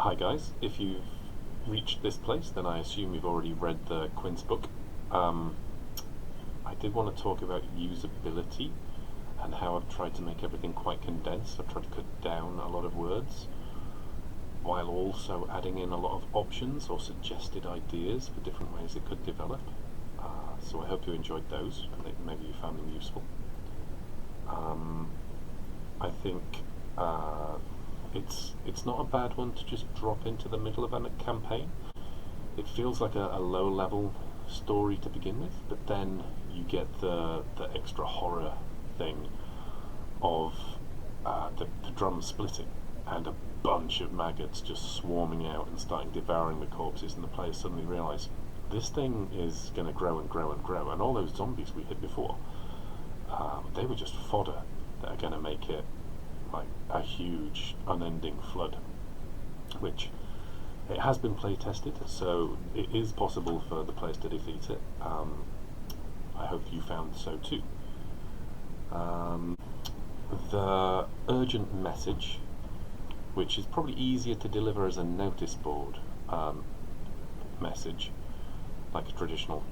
Hi guys, if you've reached this place, then I assume you've already read the Quince book. Um, I did want to talk about usability and how I've tried to make everything quite condensed. I've tried to cut down a lot of words while also adding in a lot of options or suggested ideas for different ways it could develop. So I hope you enjoyed those and that maybe you found them useful. I think it's not a bad one to just drop into the middle of a campaign. It feels like a low level story to begin with, but then you get the extra horror thing of the drum splitting and a bunch of maggots just swarming out and starting devouring the corpses, and the players suddenly realise this thing is going to grow and grow and grow, and all those zombies we hit before, they were just fodder that are going to make it like a huge unending flood, which it has been play tested, so it is possible for the players to defeat it. I hope you found so too. The urgent message, which is probably easier to deliver as a notice board message, like a traditional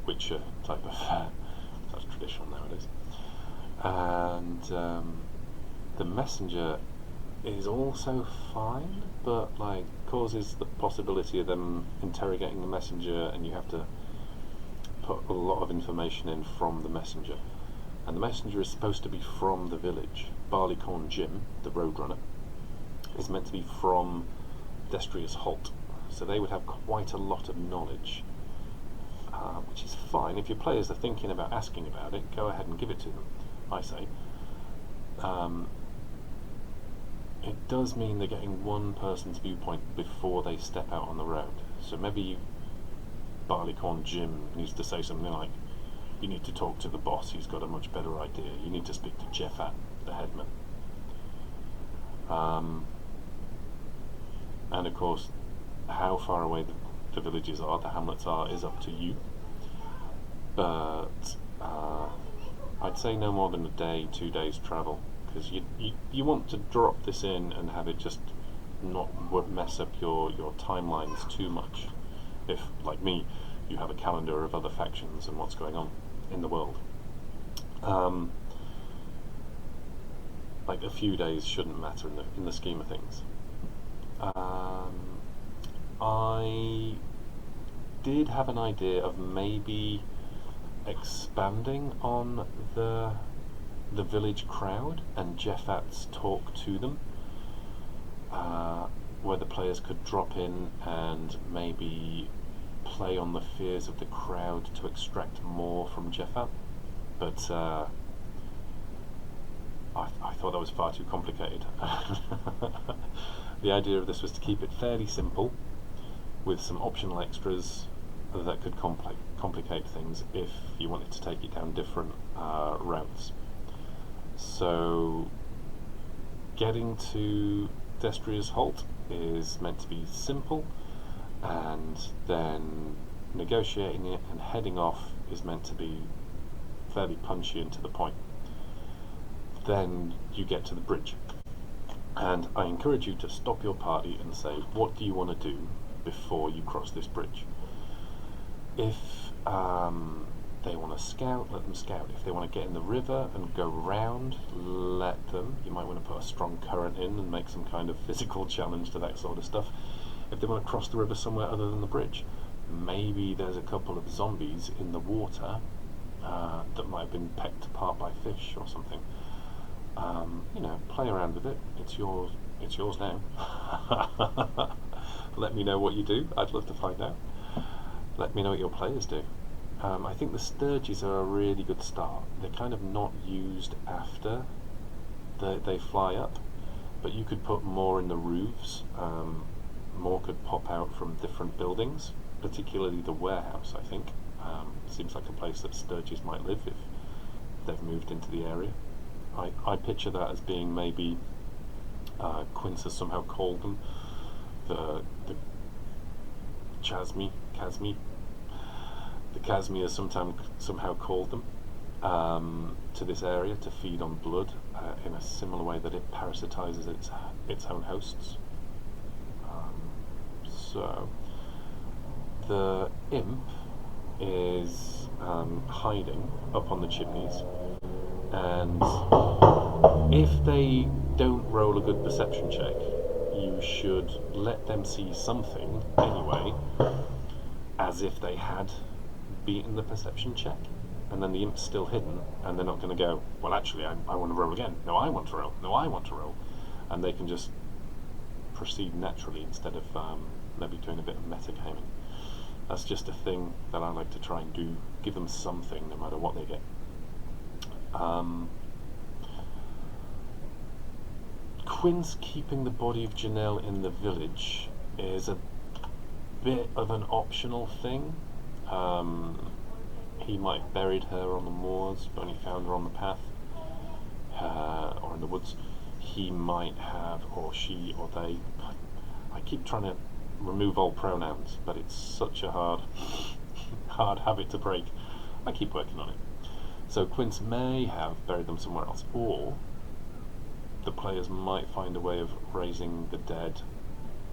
Witcher type of that's traditional nowadays. And the messenger is also fine, but like causes the possibility of them interrogating the messenger, and you have to put a lot of information in from the messenger. And the messenger is supposed to be from the village. Barleycorn Jim, the roadrunner, is meant to be from Destria's Halt, so they would have quite a lot of knowledge, which is fine. If your players are thinking about asking about it, go ahead and give it to them, I say. It does mean they're getting one person's viewpoint before they step out on the road. So maybe Barleycorn Jim needs to say something like, you need to talk to the boss, he's got a much better idea. You need to speak to Jeffat, the headman. And of course, how far away the villages are, the hamlets are, is up to you. But I'd say no more than a day, 2 days travel, because you want to drop this in and have it just not mess up your timelines too much. If, like me, you have a calendar of other factions and what's going on in the world. Like a few days shouldn't matter in the scheme of things. I did have an idea of maybe expanding on the village crowd and Jeffat's talk to them, where the players could drop in and maybe play on the fears of the crowd to extract more from Jeffat, but I thought that was far too complicated. The idea of this was to keep it fairly simple, with some optional extras that could complicate things if you wanted to take it down different routes. So getting to Destria's Halt is meant to be simple, and then negotiating it and heading off is meant to be fairly punchy and to the point. Then you get to the bridge, and I encourage you to stop your party and say, what do you want to do before you cross this bridge? If they want to scout, let them scout. If they want to get in the river and go round, let them. You might want to put a strong current in and make some kind of physical challenge to that sort of stuff. If they want to cross the river somewhere other than the bridge, maybe there's a couple of zombies in the water that might have been pecked apart by fish or something. Play around with it. It's yours now. Let me know what you do. I'd love to find out. Let me know what your players do. I think the sturges are a really good start. They're kind of not used after they fly up, but you could put more in the roofs. More could pop out from different buildings, particularly the warehouse, I think. Seems like a place that sturges might live if they've moved into the area. I picture that as being maybe Quince has somehow called them the Chasmi. The Chasmi has somehow called them to this area to feed on blood in a similar way that it parasitizes its own hosts. So the imp is hiding up on the chimneys, and if they don't roll a good perception check, you should let them see something anyway, as if they had beaten the perception check, and then the imp's still hidden, and they're not going to go, well actually I want to roll again, no I want to roll, no I want to roll, and they can just proceed naturally instead of maybe doing a bit of metagaming. That's just a thing that I like to try and do, give them something no matter what they get. Quince keeping the body of Janelle in the village is a bit of an optional thing. He might have buried her on the moors when he found her on the path, or in the woods. He might have, or she, or they. I keep trying to remove all pronouns, but it's such a hard habit to break. I keep working on it. So Quince may have buried them somewhere else, or the players might find a way of raising the dead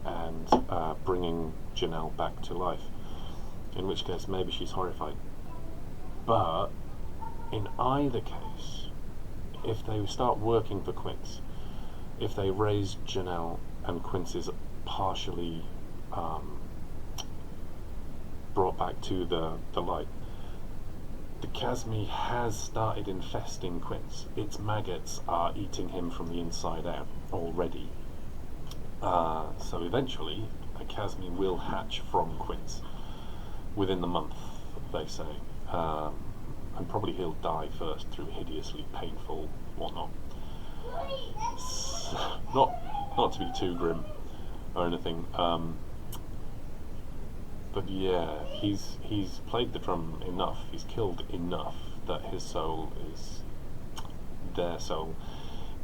and bringing Janelle back to life, in which case maybe she's horrified. But in either case, if they start working for Quince, if they raise Janelle and Quince is partially brought back to the light, the Casmi has started infesting Quince. Its maggots are eating him from the inside out already. So eventually, a Casmi will hatch from Quince within the month, they say. And probably he'll die first through hideously painful whatnot. Not to be too grim or anything. But yeah, he's played the drum enough, he's killed enough that their soul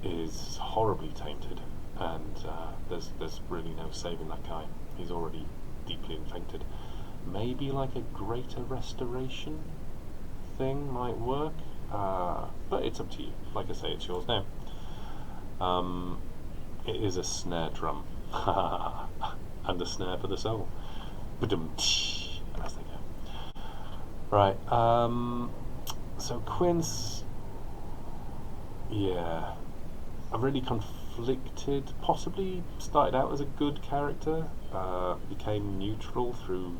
is horribly tainted, and there's really no saving that guy. He's already deeply infected. Maybe like a greater restoration thing might work, but it's up to you. Like I say, it's yours now. It is a snare drum, and a snare for the soul. As they go. Right, so Quince, yeah, I'm really conflicted. Possibly started out as a good character, became neutral through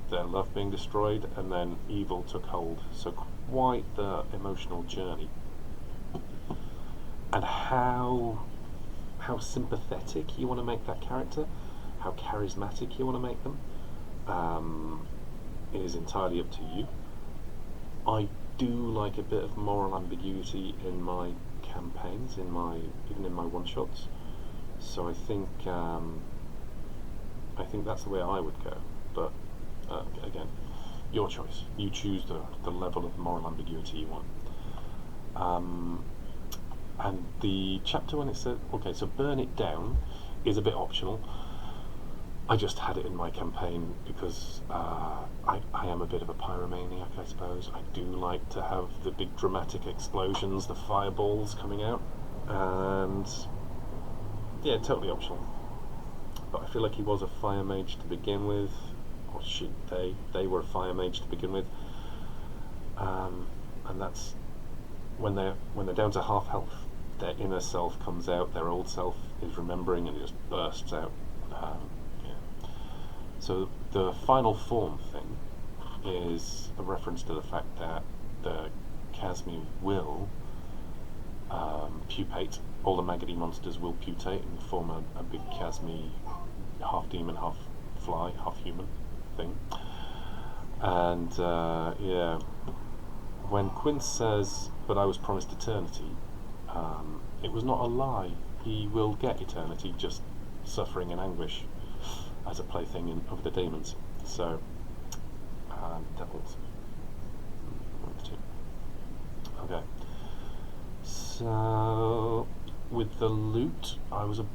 their love being destroyed, and then evil took hold. So quite the emotional journey. And how sympathetic you want to make that character, how charismatic you want to make them, is entirely up to you. I do like a bit of moral ambiguity in my campaigns, even in my one-shots. So I think that's the way I would go. But again, your choice. You choose the level of moral ambiguity you want. And the chapter when it said, okay, so burn it down is a bit optional. I just had it in my campaign because I am a bit of a pyromaniac, I suppose. I do like to have the big dramatic explosions, the fireballs coming out, and yeah, totally optional. But I feel like he was a fire mage to begin with, or they were a fire mage to begin with, and that's when they're down to half health, their inner self comes out, their old self is remembering, and it just bursts out. So the final form thing is a reference to the fact that the Casmi will pupate. All the maggoty monsters will putate and form a big Casmi, half demon, half fly, half human thing. And yeah, when Quince says, "But I was promised eternity," it was not a lie. He will get eternity, just suffering and anguish as a plaything of the demons. So, devils. Okay. So, with the loot, I was a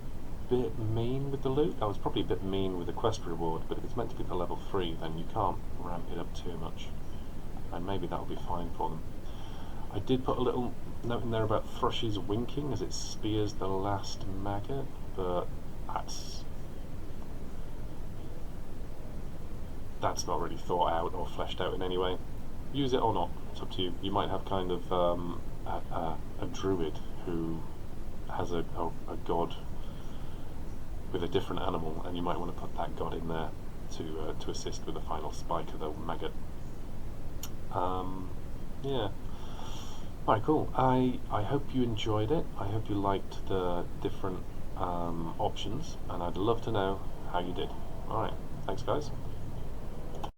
bit mean with the loot. I was probably a bit mean with the quest reward, but if it's meant to be the level 3, then you can't ramp it up too much. And maybe that'll be fine for them. I did put a little note in there about Thrush's winking as it spears the last maggot, but that's not really thought out or fleshed out in any way, use it or not. It's up to you. You might have kind of a druid who has a god with a different animal, and you might want to put that god in there to assist with the final spike of the maggot. Yeah. Alright, cool. I hope you enjoyed it. I hope you liked the different options, and I'd love to know how you did. Alright, thanks guys.